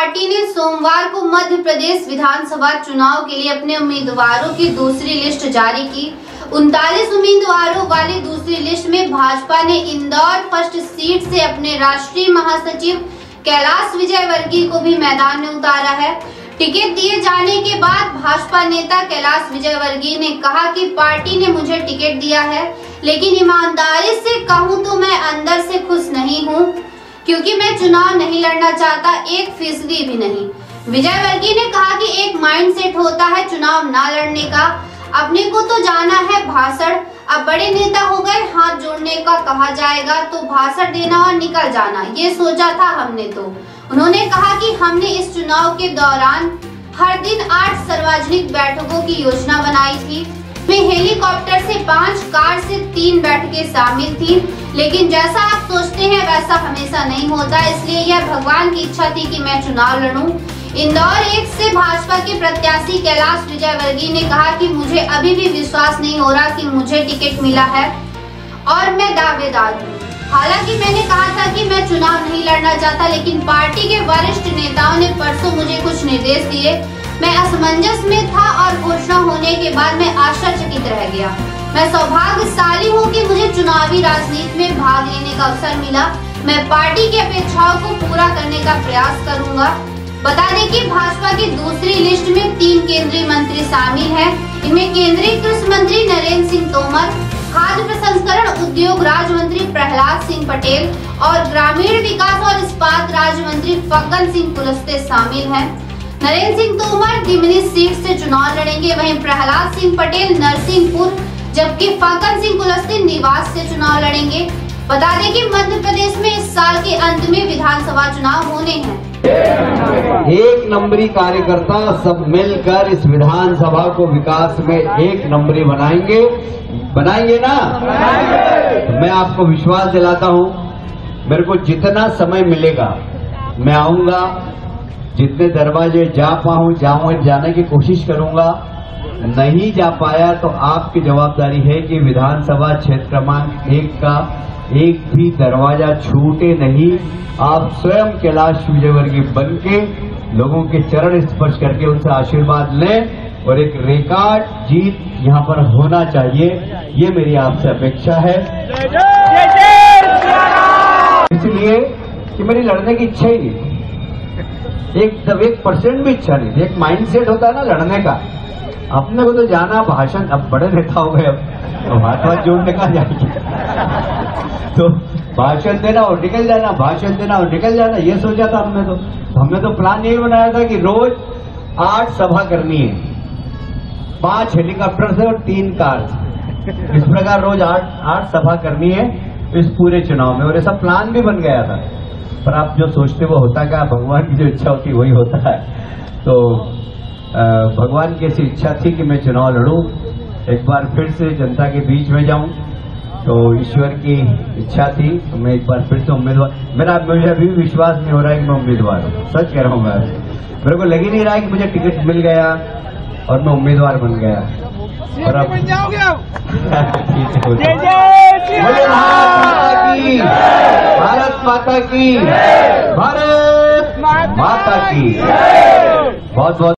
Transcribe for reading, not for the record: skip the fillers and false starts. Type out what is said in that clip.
Party ने सोमवार को मध्य प्रदेश विधानसभा चुनाव के लिए अपने उम्मीदवारों की दूसरी लिस्ट जारी की। 39 उम्मीदवारों वाली दूसरी लिस्ट में भाजपा ने इंदौर फर्स्ट सीट से अपने राष्ट्रीय महासचिव कैलाश विजयवर्गीय को भी मैदान में उतारा है। टिकट दिए जाने के बाद भाजपा नेता कैलाश विजयवर्गीय ने कहा कि पार्टी ने मुझे टिकट दिया है, लेकिन ईमानदारी से कहूं तो मैं अंदर से खुश नहीं हूं, क्योंकि मैं चुनाव नहीं लड़ना चाहता, 1% भी नहीं। विजयवर्गीय ने कहा कि एक माइंडसेट होता है चुनाव ना लड़ने का, अपने को तो जाना है भाषण, अब बड़े नेता हो गए, हाथ जोड़ने का कहा जाएगा तो भाषण देना और निकल जाना, ये सोचा था हमने। तो उन्होंने कहा कि हमने इस चुनाव के दौरान हर दिन 8 सार्वजनिक बैठकों की योजना बनाई थी, में हेलीकॉप्टर से 5, कार से 3 बैठकें शामिल थी, लेकिन जैसा आप सोचते हैं वैसा हमेशा नहीं होता, इसलिए यह भगवान की इच्छा थी कि मैं चुनाव लड़ूं। इंदौर 1 से भाजपा के प्रत्याशी कैलाश विजयवर्गीय ने कहा कि मुझे अभी भी विश्वास नहीं हो रहा कि मुझे टिकट मिला है और मैं दावेदार हूँ। हालांकि मैंने कहा था कि मैं चुनाव नहीं लड़ना चाहता, लेकिन पार्टी के वरिष्ठ नेताओं ने परसों मुझे कुछ निर्देश दिए, मैं असमंजस में था और घोषणा होने के बाद मैं आश्चर्यचकित रह गया। मैं सौभाग्यशाली हूँ कि मुझे चुनावी राजनीति में भाग लेने का अवसर मिला। मैं पार्टी की अपेक्षाओं को पूरा करने का प्रयास करूंगा। बता दें कि भाजपा की दूसरी लिस्ट में 3 केंद्रीय मंत्री शामिल हैं। इनमें केंद्रीय कृषि मंत्री नरेंद्र सिंह तोमर, खाद्य प्रसंस्करण उद्योग राज्य मंत्री प्रहलाद सिंह पटेल और ग्रामीण विकास और इस्पात राज्य मंत्री फग्गन सिंह कुलस्ते शामिल हैं। नरेंद्र सिंह तोमर दिमनी सीट से चुनाव लड़ेंगे, वहीं प्रहलाद सिंह पटेल नरसिंहपुर, जबकि फग्गन सिंह कुलस्ते निवास से चुनाव लड़ेंगे। बता दें कि मध्य प्रदेश में इस साल के अंत में विधानसभा चुनाव होने हैं। एक नंबरी कार्यकर्ता सब मिलकर इस विधानसभा को विकास में एक नंबरी बनाएंगे ना। तो मैं आपको विश्वास दिलाता हूं, मेरे को जितना समय मिलेगा मैं आऊंगा, जितने दरवाजे जा पाऊं जाने की कोशिश करूंगा। नहीं जा पाया तो आपकी जवाबदारी है कि विधानसभा क्षेत्र क्रमांक 1 का एक भी दरवाजा छूटे नहीं। आप स्वयं कैलाश विजयवर्गीय बन के लोगों के चरण स्पर्श करके उनसे आशीर्वाद लें और एक रिकॉर्ड जीत यहां पर होना चाहिए, ये मेरी आपसे अपेक्षा है। इसलिए कि मेरी लड़ने की इच्छा ही नहीं, 1% भी इच्छा नहीं थी। एक माइंडसेट होता है ना लड़ने का, अपने को तो जाना भाषण, अब बड़े नेता हो गए, अब हाथ जोड़ने का जाएंगे तो भाषण देना और निकल जाना, भाषण देना और निकल जाना, ये सोचा था हमने तो प्लान यही बनाया था कि रोज 8 सभा करनी है, 5 हेलीकॉप्टर से और 3 कार से, इस प्रकार रोज 8 सभा करनी है इस पूरे चुनाव में, और ऐसा प्लान भी बन गया था। पर आप जो सोचते वो होता क्या, भगवान की जो इच्छा होती वही होता है। तो भगवान की ऐसी इच्छा थी कि मैं चुनाव लड़ूं, एक बार फिर से जनता के बीच में जाऊं, तो ईश्वर की इच्छा थी तो मैं एक बार फिर से उम्मीदवार, मुझे अभी भी विश्वास नहीं हो रहा है कि मैं उम्मीदवार हूं, सच कह रहा हूं। मेरे को लग ही नहीं रहा है कि मुझे टिकट मिल गया और मैं उम्मीदवार बन गया। और अब भारत माता की बहुत बहुत